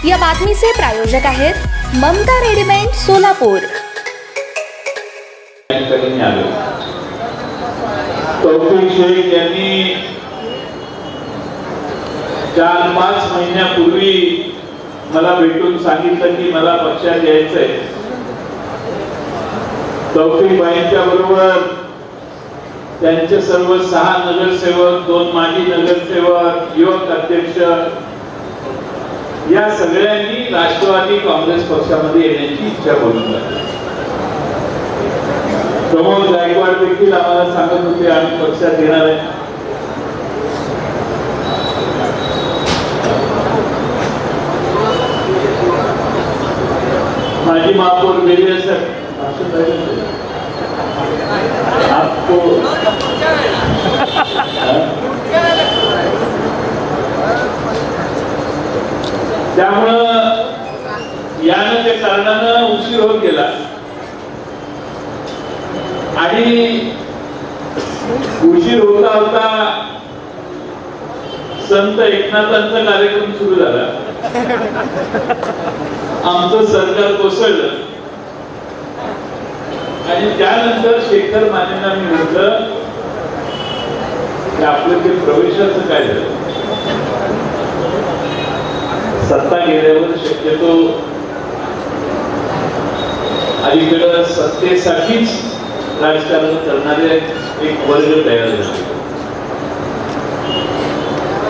या बातमीचे प्रायोजक आहेत ममता रेडीमेड सोलापूर। तौफीक शेख यांनी 4-5 महिन्यापूर्वी मला भेटून सांगितलं की मला पक्षात यायचंय। तौफीक भाईंच्या बरोबर त्यांचे सर्व 6 नगरसेवक, 2 माजी नगरसेवक, युवक अध्यक्ष या सगळ्यांनी राष्ट्रवादी काँग्रेस पक्षामध्ये येण्याची इच्छा बोलून लागली। प्रमोद गायकवाड देखील आम्हाला सांगत होते आम्ही पक्षात येणार आहे। माजी महापौर बेरिया सर आपको त्यामुळं यानं त्या कारणानं उशीर होत गेला आणि उशीर होता होता संत एकनाथांचा कार्यक्रम सुरू झाला। आमचं सरकार कोसळलं आणि त्यानंतर शेखर मानेंना मी म्हटलं की आपलं ते प्रवेशाचं काय झालं। सत्ता गेल्यावर शक्यतो अलीकडे सत्तेसाठीच राजकारण करणारे एक वर्ग तयार झाले।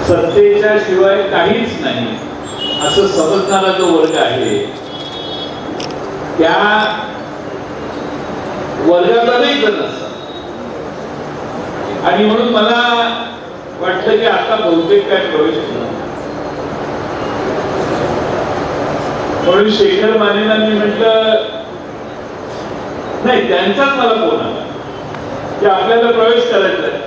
सत्तेच्या शिवाय काहीच नाही असं समजणारा जो वर्ग आहे त्या वर्गाचा नाही करत असतात आणि म्हणून मला वाटलं की आता बहुतेक काय प्रवेश होणार। म्हणून शेखर मानेंना मी म्हटलं नाही, त्यांचाच मला फोन आला की आपल्याला प्रवेश करायचा आहे।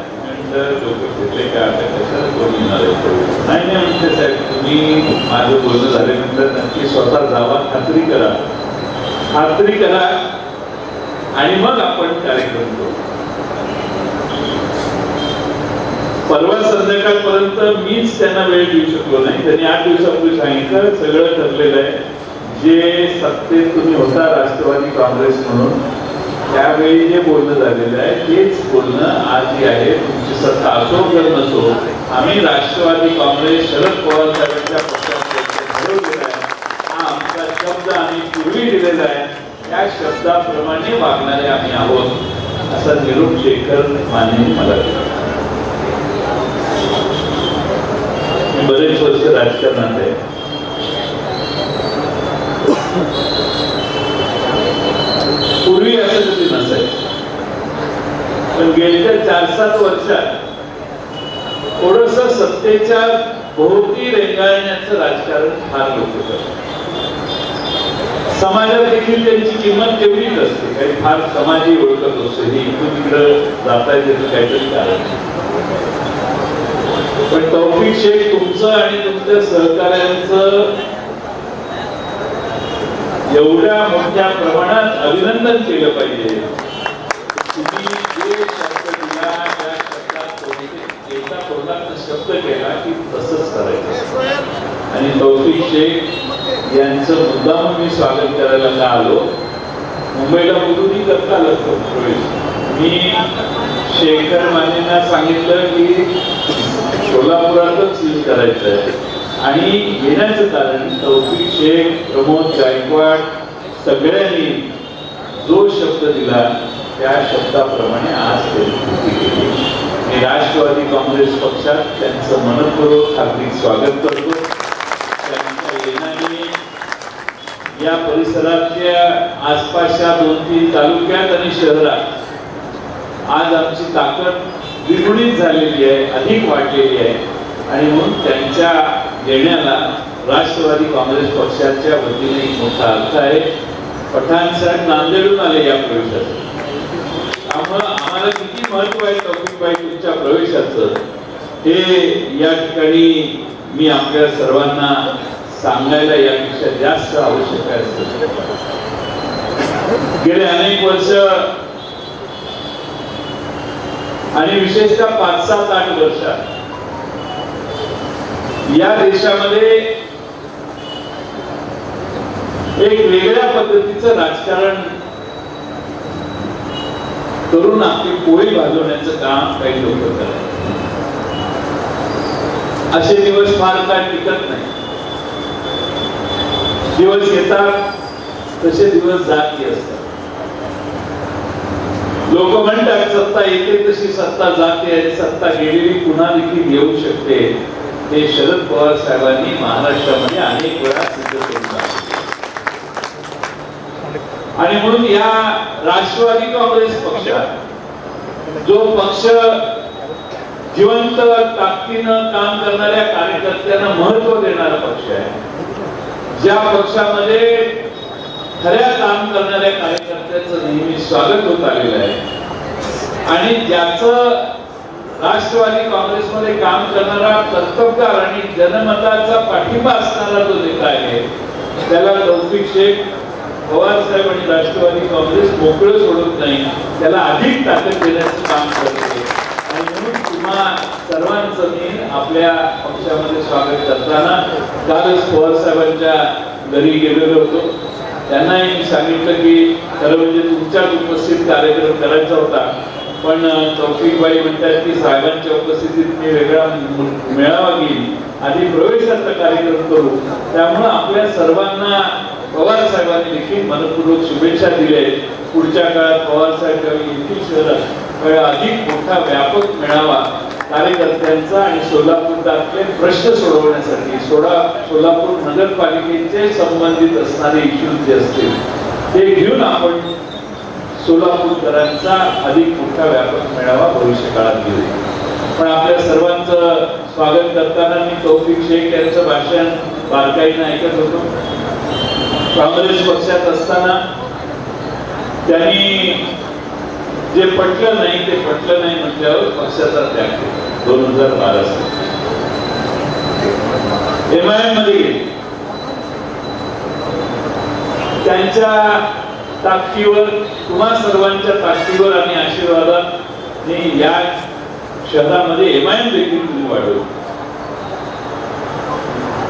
नाही म्हणते साहेब, तुम्ही माझं बोलणं झाल्यानंतर नक्की स्वतः जावा, खात्री करा आणि मग आपण कार्यक्रम करू। परवा संध्याकाळपर्यंत मीच त्यांना वेळ देऊ शकलो नाही। त्यांनी 8 दिवसापूर्वी सांगितलं सगळं ठरलेलं आहे। जे सत्तेत तुम्ही होता राष्ट्रवादी काँग्रेस म्हणून त्यावेळी जे बोलणं झालेलं आहे तेच बोलणं आजही आहे। तुमची सत्ता असो किंवा नसो, आम्ही राष्ट्रवादी काँग्रेस शरद पवार साहेबांच्या पक्षात ठरवलेला आहे। हा आमचा शब्द आम्ही पूर्वी दिलेला आहे, त्या शब्दाप्रमाणे वागणारे आम्ही आहोत असा निरोप शेखर मानेंनी मला दिला। मी बरेच वर्ष राजकारणात आहे। पूर्वी असं कधी नसायचं, पण गेल्या 4-7 वर्षात थोडस सत्तेच्या भोवती रेंगाळण्याचं राजकारण फार लोक करतात। समाजात देखील त्यांची किंमत तेवढीच असते, काही फार समाजी ओळखत असते, हे इकडून तिकडं जाता येतं काहीतरी कारण। पण तौफीक शेख तुमचं आणि तुमच्या सहकार्यांचं एवढ्या मोठ्या प्रमाणात अभिनंदन केलं पाहिजे। तुम्ही जे शब्द दिला त्या शब्दात एका तोंडात शब्द केला की तसंच करायचं। आणि तौफीक शेख यांचं मुद्दाम मी स्वागत करायला का आलो, मुंबईला बोलूनही करता आलं प्रवेश। मी शेखर मानेंना सांगितलं की सोलापुरातच यूज करायचं आहे आणि येण्याचं कारण तौफीक शेख, प्रमोद गायकवाड सगळ्यांनी जो शब्द दिला त्या शब्दाप्रमाणे आज त्यांनी कृती केली। मी राष्ट्रवादी काँग्रेस पक्षात त्यांचं मनपूर्वक हार्दिक स्वागत करतो। त्यांच्या येण्याने या परिसरातल्या आसपासच्या 2-3 तालुक्यात आणि शहरात आज आमची ताकद द्विगुणित झालेली आहे, अधिक वाढलेली आहे आणि म्हणून त्यांच्या येण्याला राष्ट्रवादी काँग्रेस पक्षाच्या वतीने एक मोठा अर्थ आहे। पठाण साहेब नांदेडून आले या प्रवेशाचं, त्यामुळे आम्हाला किती महत्व आहे तौफीकबाई तुमच्या प्रवेशाचं हे या ठिकाणी मी आपल्या सर्वांना सांगायला यापेक्षा जास्त आवश्यक आहे। गेले अनेक वर्ष आणि विशेषतः 5-7-8 वर्षात या देशामध्ये एक वेगळ्या पद्धतीचं राजकारण करून आपली पोळी भाजवण्याचं काम काही लोक करतात. असे दिवस फार काय टिकत नाही. दिवस येतात तसे दिवस जाती असतात. लोक म्हणतात सत्ता येते तशी सत्ता जाते आणि सत्ता गेलेली पुन्हा देखील येऊ शकते. हे शरद पवार साहेबांनी महाराष्ट्रामध्ये अनेक वेळा सिद्ध करून दाखवले. आणि म्हणून या राष्ट्रवादी काँग्रेस पक्षात जो पक्ष जिवंत ताकदीनं काम करणाऱ्या कार्यकर्त्यांना महत्व देणारा पक्ष आहे, ज्या पक्षामध्ये खऱ्या काम करणाऱ्या कार्यकर्त्यांचं नेहमी स्वागत होत आलेलं आहे आणि ज्याचं राष्ट्रवादी काँग्रेसमध्ये काम करणारा कर्तबगार आणि जनमताचा पाठिंबा असणारा जो नेता आहे, त्याला तौफिक शेख पवार साहेब आणि राष्ट्रवादी काँग्रेस मोकळं सोडत नाही, त्याला अधिक ताकद देण्याचं काम करते. आणि म्हणून तुम्हा सर्वांचं मी आपल्या पक्षामध्ये स्वागत करताना कालच पवार साहेबांच्या घरी गेलेलो होतो. त्यांनाही मी सांगितलं की खरं म्हणजे तुमच्याच उपस्थित कार्यक्रम करायचा होता, पण तौफिकबाई म्हणतात की साहेबांच्या उपस्थितीत मी वेगळा मेळावा घेईन, आधी प्रवेशाचा कार्यक्रम करू. त्यामुळं आपल्या सर्वांना पवार साहेबांनी देखील मनपूर्वक शुभेच्छा दिल्या आहेत. पुढच्या काळात पवार साहेब येथील शहरात अधिक मोठा व्यापक मेळावा कार्यकर्त्यांचा आणि सोलापूरातले प्रश्न सोडवण्यासाठी सोलापूर नगरपालिकेचे संबंधित असणारे इश्यूज जे असतील ते घेऊन आपण सोलापूरकरांचा अधिक मोठा व्यापक मेळावा भविष्य काळात घेऊ. पण आपल्या सर्वांचं स्वागत करताना मी तौफिक शेख यांचं भाषण बारकाईनं ऐकत होतो. काँग्रेस पक्षात असताना त्यांनी जे पटलं नाही ते पटलं नाही म्हटल्यावर पक्षाचा त्याग केला. 2012 साली MIM मध्ये गेले. त्यांच्या ताकदीवर, तुम्हा सर्वांच्या ताकदीवर आणि आशीर्वादाने या शहरामध्ये MIM देखील तुम्ही वाढवली.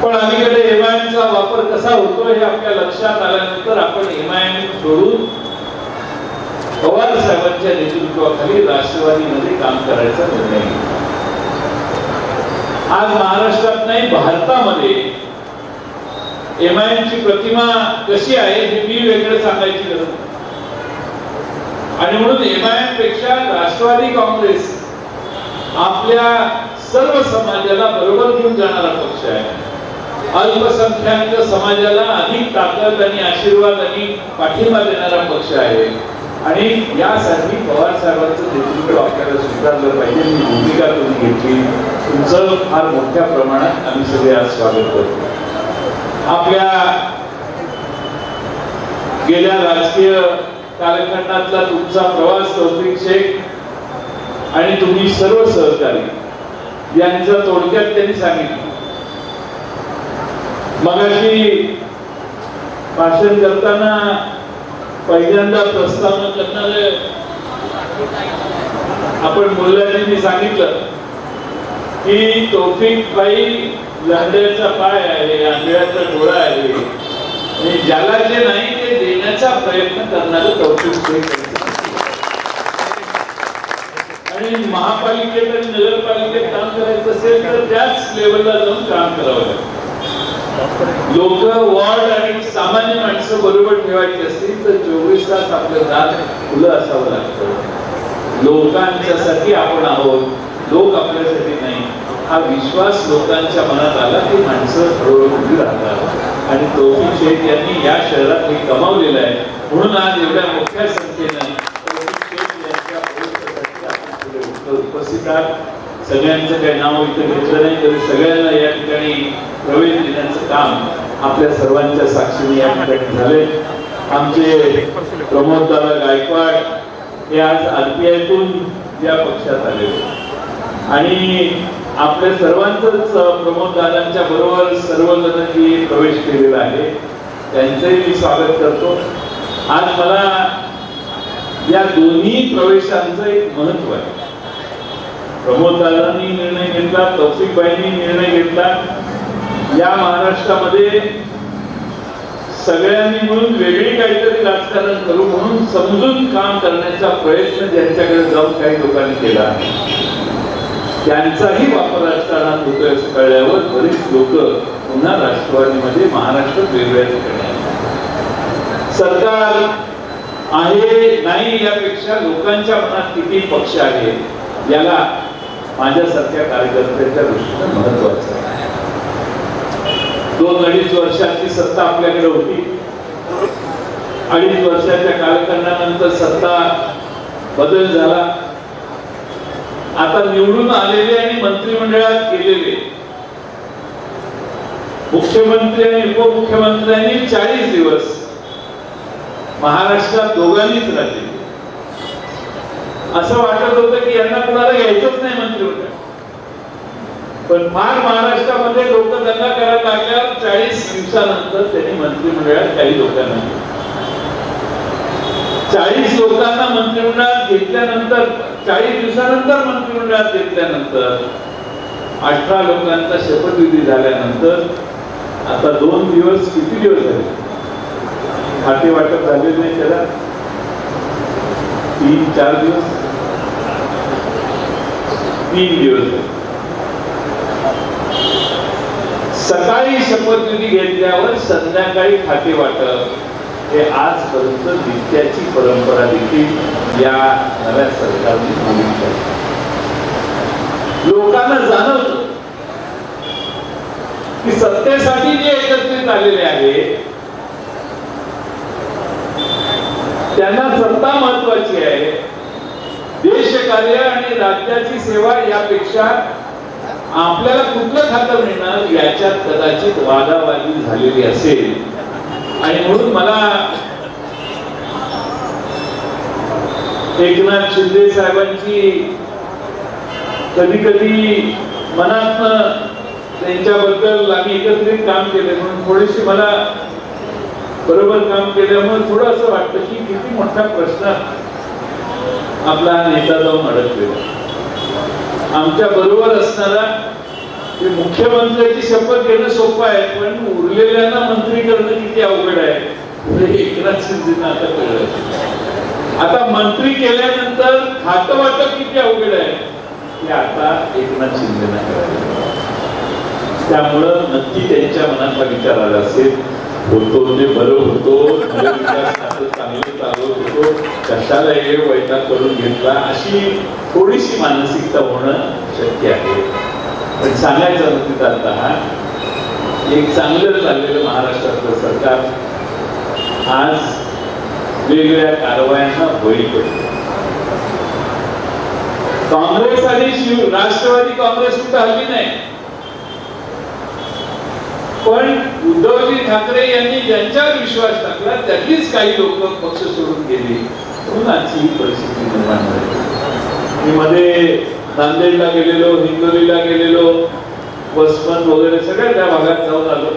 पण अलीकडे MIM चा वापर कसा होतो हे आपल्या लक्षात आल्यानंतर आपण MIM सोडून पवार साहेबांच्या नेतृत्वाखाली राष्ट्रवादीमध्ये काम करायचा निर्णय घेतला. आज महाराष्ट्रात नाही भारतामध्ये MIM ची प्रतिमा कशी आहे हे मी वेगळं सांगायची गरज नाही. आणि म्हणून MIM पेक्षा राष्ट्रवादी काँग्रेस आपल्या सर्व समाजाला बरोबर घेऊन जाणारा पक्ष आहे. अल्पसंख्याक समाजाला अधिक ताकद आणि आशीर्वाद आणि पाठिंबा देणारा पक्ष आहे. आणि यासाठी पवार साहेबांचं नेतृत्व आपल्याला स्वीकारलं पाहिजे. ही भूमिका तुम्ही घेतली, तुमचं फार मोठ्या प्रमाणात आम्ही सगळे आज स्वागत करतो. आपल्या गेल्या राजकीय कालखंडातला तुमचा प्रवास तौफिक शेख आणि तुम्ही सर्व सहकारी यांचं थोडक्यात त्यांनी सांगितलं. मगाशी भाषण करताना पहिल्यांदा प्रस्तावना करणारे आपण मुलांनी सांगितलं की तौफिक भाई लांड्याचा पाय आहे, आंधळ्याचा डोळा आहे आणि ज्याला जे नाही ते देण्याचा प्रयत्न करणारे तौफिक शेख. आणि महापालिकेत आणि नगरपालिकेत काम करायचं असेल तर त्याच लेवलला जाऊन काम करावं लागतं. लोक वॉर्ड आणि सामान्य माणसं बरोबर ठेवायची असतील तर 24 तास आपलं दात खुलं असावं लागतं. लोकांच्यासाठी आपण आहोत, लोक आपल्यासाठी नाही. हा विश्वास लोकांच्या मनात आला की माणसं हळूहळू उभी राहतात. आणि तौफिक शेख यांनी या शहरात हे कमावलेलं आहे. म्हणून आज एवढ्या मोठ्या संख्येनं तौफिक शेख यांच्या भविष्यासाठी आपण पुढे उपस्थित आहात. सगळ्यांचं काही नाव इथं घेतलं नाही तरी सगळ्यांना या ठिकाणी प्रवेश देण्याचं काम आपल्या सर्वांच्या साक्षीने या ठिकाणी झाले. आमचे प्रमोददादा गायकवाड हे आज RPIतून या पक्षात आले आणि आपल्या सर्वांचंच प्रमोददादांच्या बरोबर सर्वजणांनी प्रवेश केलेला आहे. त्यांचंही मी स्वागत करतो. आज मला या दोन्ही प्रवेशांचं एक महत्व आहे. प्रमोददादांनी निर्णय घेतला, तौफिकबाईंनी निर्णय घेतला. या महाराष्ट्रामध्ये सगळ्यांनी मिळून वेगळी काहीतरी राजकारण करू म्हणून समजून काम करण्याचा प्रयत्न ज्यांच्याकडे जाऊन काही लोकांनी केला त्यांचाही वापर राजकारणात होतोय असं कळल्यावर बरीच लोक पुन्हा राष्ट्रवादीमध्ये महाराष्ट्रात वेगवेगळ्या ठिकाणी आहेत. सरकार आहे नाही यापेक्षा लोकांच्या मनात किती पक्ष आहे याला माझ्यासारख्या कार्यकर्त्याच्या दृष्टीने महत्वाचं आहे. 2-2.5 वर्षाची सत्ता आपल्याकडे होती. 2.5 वर्षाच्या कालखंडानंतर सत्ता बदल झाला. आता निवडून आलेले आणि मंत्रिमंडळात गेलेले मुख्यमंत्री आणि उपमुख्यमंत्र्यांनी 40 दिवस महाराष्ट्रात दोघांनीच राहिले. असं वाटत होतं की यांना कुणाला घ्यायचंच नाही मंत्रिमंडळ. पण फार महाराष्ट्रामध्ये लोक दंगा करायला लागल्यावर 40 दिवसानंतर त्यांनी मंत्रिमंडळात काही लोकांना 40 लोकांना मंत्रिमंडळात घेतल्यानंतर 40 दिवसानंतर मंत्रिमंडळात घेतल्यानंतर 18 लोकांचा शपथविधी झाल्यानंतर आता 2 दिवस किती दिवस झाले खाते वाटप झाले नाही त्याला 3-4 दिवस 3 दिवस सकाळी शपथविधी घेतल्यावर संध्याकाळी खाते वाटप हे आजपर्यंत नित्याची परंपरा देखील या नव्या सरकारने ठेवली आहे. लोकांना जाणवतं की सत्तेसाठी जे एकत्रित आलेले आहे त्यांना सत्ता महत्वाची आहे. देशकार्य आणि राज्याची सेवा यापेक्षा आपल्याला कुठलं खातं मिळणार याच्यात कदाचित वादावादी झालेली असेल. आणि म्हणून मला एकनाथ शिंदे साहेबांची कधी कधी मनातनं त्यांच्याबद्दल आम्ही एकत्रित काम केले म्हणून थोडीशी मला बरोबर काम केल्यामुळे थोडं असं वाटतं की किती मोठा प्रश्न आपला नेता जाऊन अडकलेला. आमच्या बरोबर असणारा मुख्यमंत्र्याची शपथ घेणं सोपं आहे पण उरलेल्यांना मंत्री करणं किती अवघड आहे एकनाथ शिंदेना आता कळलं. आता मंत्री केल्यानंतर खातं वाटप किती अवघड आहे हे आता एकनाथ शिंदेना कळलं. त्यामुळं नक्की त्यांच्या मनातला विचार आला असेल होतो ते बरं होतो चांगलं चालवत होतो कशाला हे वैताग करून घेतला अशी थोडीशी मानसिकता होणं शक्य आहे. पण सांगायचं होतं आता एक चांगलं चाललेलं महाराष्ट्रातलं सरकार आज वेगवेगळ्या कारवायांना बळी पडलं. काँग्रेस आणि राष्ट्रवादी काँग्रेस कुठं हल्ली नाही पण उद्धवजी ठाकरे यांनी ज्यांच्यावर विश्वास टाकला त्यातलीच काही लोक पक्ष सोडून गेली म्हणून आजची ही परिस्थिती निर्माण झाली. मी मध्ये नांदेडला गेलेलो हिंगोलीला गेलेलो वसमत वगैरे सगळ्या त्या भागात जाऊन आलो.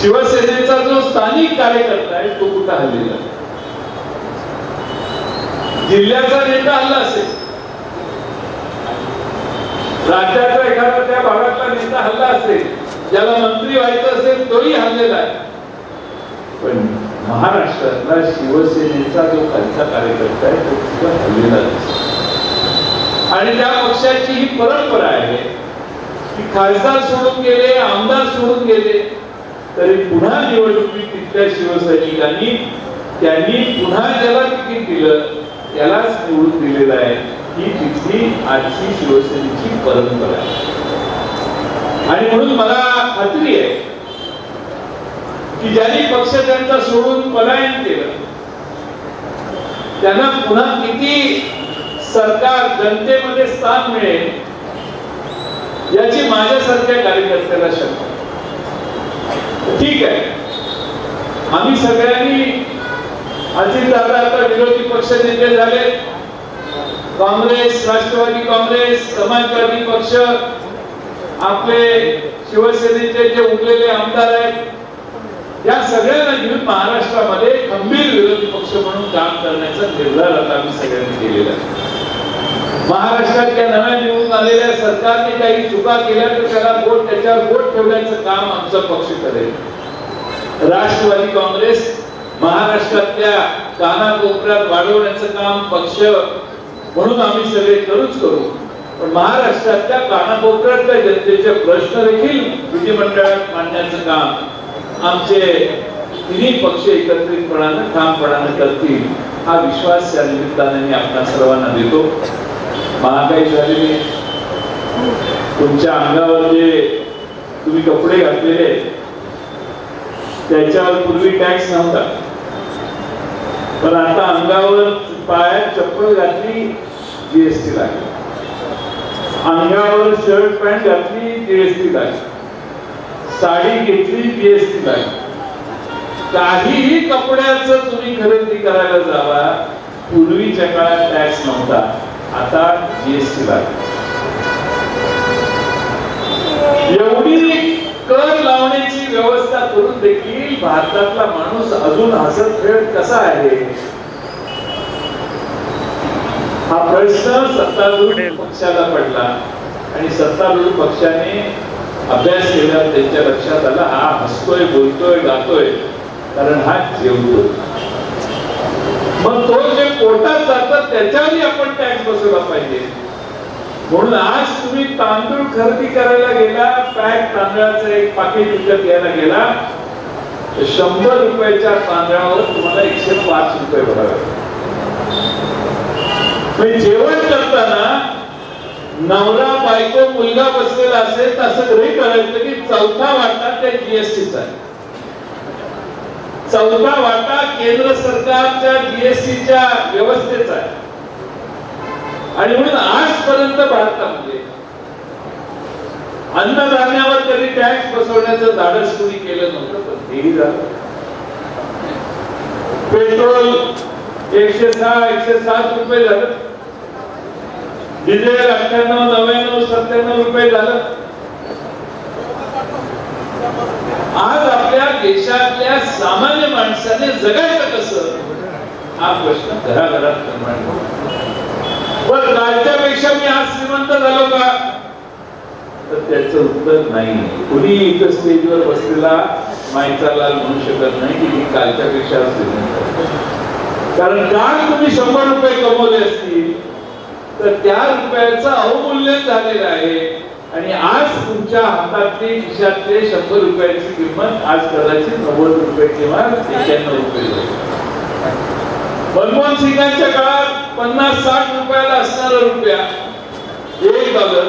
शिवसेनेचा जो स्थानिक कार्यकर्ता आहे तो कुठं हल्लेला जिल्ह्याचा नेता हल्ला असेल राज्याचा एखादा त्या भागातला नेता हल्ला असेल ज्याला मंत्री व्हायचं असेल तोही हल्लेला आहे. पण महाराष्ट्रातला शिवसेनेचा जो खालचा कार्यकर्ता आहे तो सुद्धा हल्लेला नसेल. आणि त्या पक्षाची ही परंपरा आहे की खासदार सोडून गेले आमदार सोडून गेले तरी पुन्हा निवडणुकीत तिथल्या शिवसैनिकांनी त्यांनी पुन्हा ज्याला तिकीट दिलं त्यालाच निवडून दिलेलं आहे. ही तिथली आजची शिवसेनेची परंपरा आहे. आणि म्हणून मला खात्री आहे की ज्यांनी पक्ष त्यांचा सोडून पलायन केलं त्यांना पुन्हा किती सरकार जनतेमध्ये स्थान मिळेल याची माझ्यासारख्या कार्यकर्त्याला शंका. ठीक आहे आम्ही सगळ्यांनी अजितदादा आता विरोधी पक्ष नेते झाले. काँग्रेस राष्ट्रवादी काँग्रेस समाजवादी पक्ष आपले शिवसेनेचे जे उरलेले आमदार आहेत या सगळ्यांना घेऊन महाराष्ट्रामध्ये खंबीर विरोधी पक्ष म्हणून काम करण्याचा निर्धार आता आम्ही सगळ्यांनी केलेला आहे. महाराष्ट्रात या नव्या निवडून आलेल्या सरकारने काही चुका केल्या तर त्याच्यावर बोट ठेवण्याचं काम आमचा पक्ष करेल. राष्ट्रवादी काँग्रेस महाराष्ट्रातल्या कानाकोपऱ्यात वाढवण्याचं काम पक्ष म्हणून आम्ही सगळे करूच करू, पण महाराष्ट्रातल्या कानाकोपऱ्यातल्या जनतेचे प्रश्न देखील विधिमंडळात मांडण्याचं काम आमचे तिन्ही पक्ष एकत्रितपणानं ठामपणानं करतील, हा विश्वास या निमित्ताने मी आपल्या सर्वांना देतो. महागाई झालेली, तुमच्या अंगावर जे तुम्ही कपडे घातलेले त्याच्यावर पूर्वी टॅक्स नव्हता, पण आता अंगावर पायात चप्पल घातली जीएसटी लागली, अंगावर शर्ट पॅन्ट घातली जीएसटी लागली, साडी घेतली जीएसटी लागली. काहीही कपड्याचं तुम्ही खरेदी करायला जावा, पूर्वीच्या काळात टॅक्स नव्हता, आता जीएसटी लागली. एवढी कर लावण्याची व्यवस्था करून देखील भारतातला माणूस अजून हसत खेळत कसा आहे, हा प्रश्न सत्तारूढ पक्षाला पडला आणि सत्तारूढ पक्षाने अभ्यास केला. त्यांच्या लक्षात आला हा हसतोय, बोलतोय, गातोय, कारण हा जेवतोय. मग तो जे पोटात जातात त्याच्यावरही आपण टॅक्स बसवला पाहिजे. म्हणून आज तुम्ही तांदूळ खरेदी करायला गेला, पॅक तांदळाचं एक पाकिट विकत घ्यायला गेला, 100 रुपयाच्या तांदळावर तुम्हाला 105 रुपये भरावे. म्हणजे जेवण करताना नवरा बायको मुलगा बसलेला असेल तर असं गृहीत करायचं की चौथा वाटा त्या जीएसटीचा आहे, चौथा वाटा केंद्र सरकारच्या जीएसटीच्या व्यवस्थेचा आहे. आणि म्हणून आजपर्यंत भारतामध्ये अन्नधान्यावर कधी टॅक्स बसवण्याचं धाडस कोणी केलं नव्हतं, पण हेही झालं. पेट्रोल 106-107 रुपये झालं, डिझेल 98-99-97 रुपये झालं. आज आपल्या देशातल्या सामान्य माणसाने जगायचं कसं, हा प्रश्न घराघरात निर्माण होतो. पण कालच्यापेक्षा मी आज श्रीमंत झालो का, तर त्याचं उत्तर नाही. कुणी इथं स्टेजवर बसलेला माईचा लाल म्हणू शकत नाही की मी कालच्यापेक्षा श्रीमंत, कारण काल तुम्ही 100 रुपये कमवले असतील तर त्या रुपयाचं अवमूल्यन झालेलं आहे आणि आज तुमच्या हातातली खिशातले 100 रुपयाची किंमत आज कदाचित 90 रुपये किंवा 91 रुपये झाली. मनमोहन सिंगांच्या काळात 50-60 रुपयाला असणारा रुपया $1,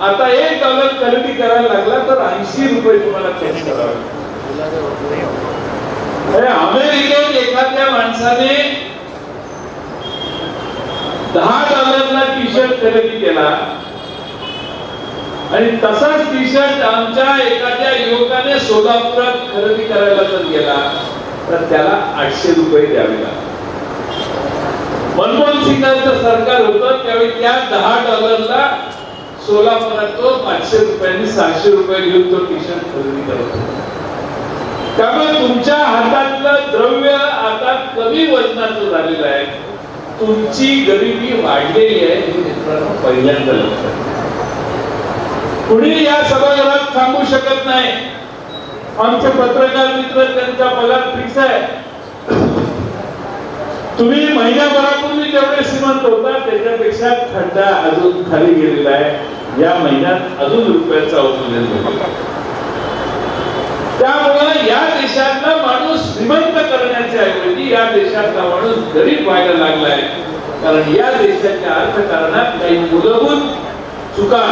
आता $1 खरेदी करायला लागला तर 80 रुपये तुम्हाला खर्च करावे. अमेरिकेत एखाद्या माणसाने $10 टी शर्ट खरेदी केला आणि तसाच टी शर्ट आमच्या एखाद्या युवकाने सोलापुरात खरेदी करायला जर गेला तर त्याला 800 रुपये द्यावे लागले. मनमोहन सिंगांचं सरकार होतं त्यावेळी त्या $10 सोलापुरात तो 500 रुपयांनी 700 रुपये घेऊन तो टी शर्ट खरेदी करत होता. त्यामुळे तुमच्या हातातलं द्रव्य आता कमी वजनाचं झालेलं आहे, तुमची गरिबी वाढलेली आहे, हे मित्रांनो पहिल्यांदा लक्षात. कुणी या सभागृहात सांगू शकत नाही आमचे पत्रकार मित्र त्यांचा पगार फिक्स आहे, तुम्ही महिन्याभरापूर्वी जेवढे श्रीमंत होता त्याच्यापेक्षा खड्डा अजून खाली गेलेला आहे, या महिन्यात अजून रुपयाचा अवमूल्यन झाला. त्यामुळे या देशातला माणूस श्रीमंत करण्याच्या ऐवजी या देशातला माणूस गरीब व्हायला लागलाय, कारण या देशाच्या अर्थकारणात काही मूलभूत चुका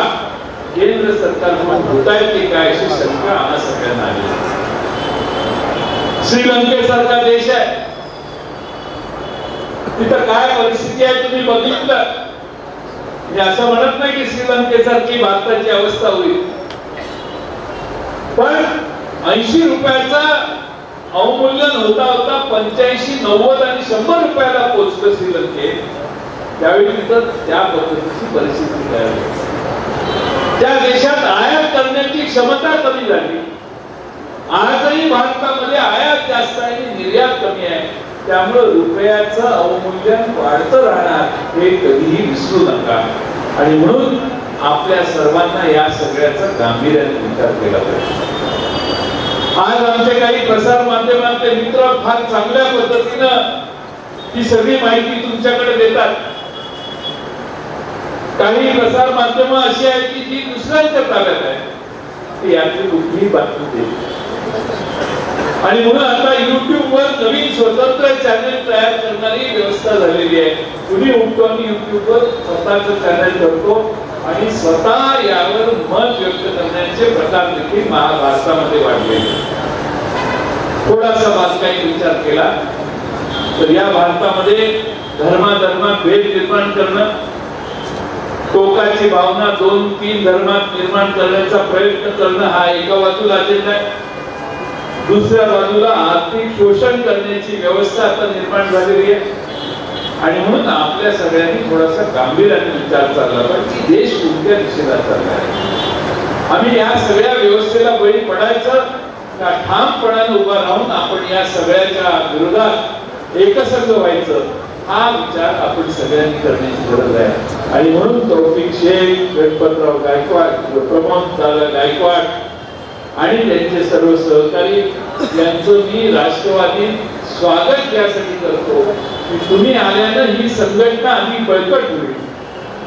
केंद्र सरकारकडून होत आहेत की काय अशी शंका आम्हा सगळ्यांना आली. श्रीलंकेसारखा देश आहे, तिथं काय परिस्थिती आहे तुम्ही बघितलं. मी असं म्हणत नाही की श्रीलंकेसारखी भारताची अवस्था होईल, पण 80 रुपयाचा अवमूल्यन होता होता 85, 90 आणि 100 रुपयाला पोहोचलं श्रीलंकेत. त्यावेळी तिथं त्या पद्धतीची परिस्थिती तयार झाली. त्या देशात आयात करण्याची क्षमता कमी झाली. आजही भारतामध्ये आयात जास्त आहे आणि निर्यात कमी आहे, त्यामुळे रुपयाचं अवमूल्यन वाढतं राहणार हे कधीही विसरू नका. आणि म्हणून आपल्या सर्वांना या सगळ्याचा गांभीर्याने विचार केला पाहिजे. आज आमचे काही प्रसार माध्यमांचे मित्र फार चांगल्या पद्धतीनं ही सगळी माहिती तुमच्याकडे देतात. काही प्रसार माध्यम अशी आहेत की जी दुसऱ्यांच्या ताब्यात आहे, ती यातली कुठलीही बातमी देत. आणि म्हणून आता YouTube वर नवीन स्वतंत्र चॅनल तयार करणारी व्यवस्था झालेली आहे. कुणी उठतो आणि YouTube वर स्वतःचं चॅनल करतो आणि स्वतः यावर मत व्यक्त करण्याचे प्रकार देखील महाभारतामध्ये वाढलेले. थोडासा बारकाईने विचार केला तर या भारतामध्ये धर्मात भेद निर्माण करणं, टोकाची भावना 2-3 धर्मात निर्माण करण्याचा प्रयत्न करणं हा एका बाजूला अजेंडा आहे. दुसऱ्या बाजूला आर्थिक शोषण करण्याची व्यवस्था आता निर्माण झालेली आहे. आणि म्हणून आपल्या सगळ्यांनी थोडासा गांभीर्याने विचार चालला पाहिजे की देश कोणत्या दिशेला चालला आहे. आम्ही या सगळ्या व्यवस्थेला बळी पडायचं का ठामपणाने उभा राहून आपण या सगळ्याच्या विरोधात एकसंघ व्हायचं, हा विचार आपण सगळ्यांनी करण्याची गरज आहे. आणि म्हणून तौफिक शेख, गणपतराव गायकवाड, प्रमोद दादा गायकवाड आणि त्यांचे सर्व सहकारी यांचं मी राष्ट्रवादी स्वागत यासाठी करतो की तुम्ही आल्यानं ही संघटना अधिक बळकट होईल.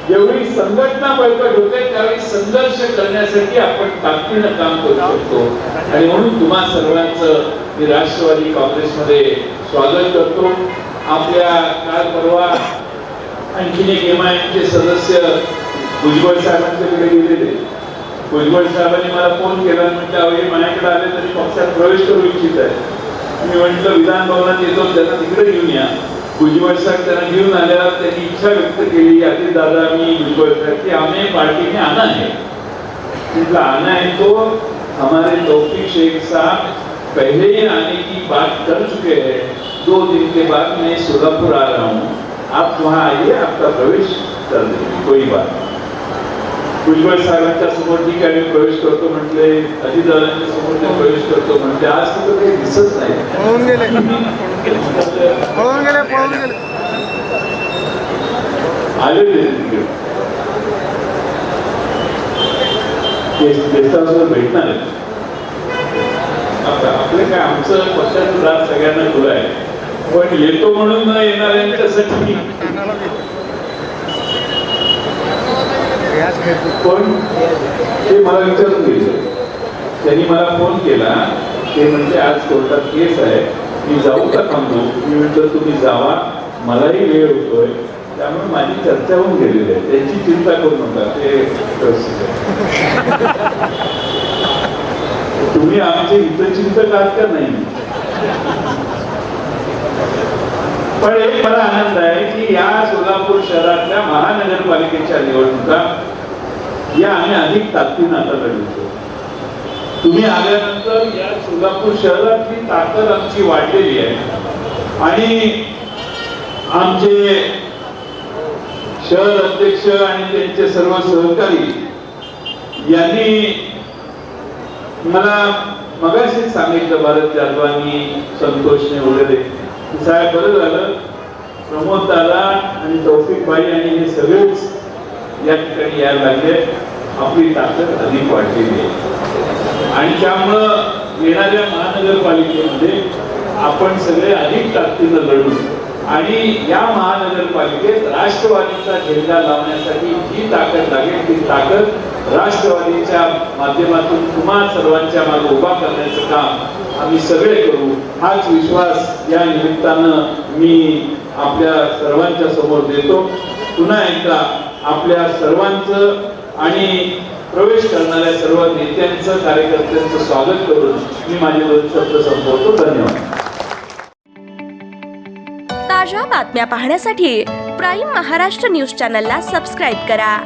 जेवढी संघटना बळकट होते त्यावेळी संघर्ष करण्यासाठी आपण ताकदीनं काम करू शकतो. आणि म्हणून तुम्हा सर्वांचं मी राष्ट्रवादी काँग्रेसमध्ये स्वागत करतो. आपल्या काल परवा आणखीन एक MIMचे सदस्य भुजबळ साहेबांच्याकडे गेलेले. भुजबळ साहेबांनी मला फोन केला, म्हटलं अहो माझ्याकडे आले तरी पक्षात प्रवेश करू इच्छित आहे. मी म्हटलं विधान भवनात येतो, त्यांना तिकडे घेऊन या. भुजबळ साहेब त्यांना घेऊन आल्यावर त्यांनी इच्छा व्यक्त केली, अति दादा मी भुजबळ साहेब की हमें पार्टी में आना है. म्हटलं आना है तो हमारे तौफीक शेख साहब पहले ही आने की बात कर चुके हैं. 2 दिन के बाद मैं सोलापुर आ रहा हूँ, आप वहाँ आइए, आपका प्रवेश कर देंगे, कोई बात. भुजबळ साहेबांच्या समोर ठीक आहे मी प्रवेश करतो म्हटले, अजितदादांच्या समोर ते प्रवेश करतो म्हटले. आज कुठं काही दिसत नाही. पळून गेले. आले तिकडे गेस्ट हाऊसवर भेटणार आहे. आपले काय आमचं पक्षाचं दार सगळ्यांना खुलं आहे, पण येतो म्हणून न येणाऱ्यांच्यासाठी पण ते मला विचारून गेले. त्यांनी मला फोन केला, ते म्हणजे आज कोर्टात केस आहे, मी जाऊ का थांबू. मी म्हटलं तुम्ही जावा, मलाही वेळ होतोय, त्यामुळे माझी चर्चा होऊन गेलेली आहे, त्यांची चिंता करू नका, ते तुम्ही आमचे हितचिंतक आहात का नाही. पण एक मला आनंद आहे की या सोलापूर शहरातल्या महानगरपालिकेच्या निवडणुका या आम्ही अधिक ताकदीने आता लढवतो. तुम्ही आल्यानंतर या सोलापूर शहरातली ताकद आमची वाढलेली आहे. आणि आमचे शहर अध्यक्ष आणि त्यांचे सर्व सहकारी यांनी मला मगाशीच सांगितलं, भारत जाधवांनी, संतोषने वगैरे, साहेब बरं झालं प्रमोद दादा आणि तौफिक भाई आणि हे सगळेच या ठिकाणी यायला लागले, आपली ताकद अधिक वाढलेली आहे. आणि त्यामुळं येणाऱ्या महानगरपालिकेमध्ये आपण सगळे अधिक ताकदीनं लढू आणि या महानगरपालिकेत राष्ट्रवादीचा झेंडा लावण्यासाठी जी ताकद लागेल ती ताकद राष्ट्रवादीच्या माध्यमातून तुम्हा सर्वांच्या मागे उभा करण्याचं काम आम्ही सगळे करू, हाच विश्वास या निमित्तानं मी आपल्या सर्वांच्या समोर देतो. पुन्हा एकदा आपल्या सर्वांचं आणि प्रवेश करणाऱ्या सर्व नेत्यांचं, कार्यकर्त्यांचं स्वागत करून मी माझे 2 शब्द संपवतो. धन्यवाद. ताज्या बातम्या पाहण्यासाठी प्राईम महाराष्ट्र न्यूज चॅनलला सबस्क्राईब करा.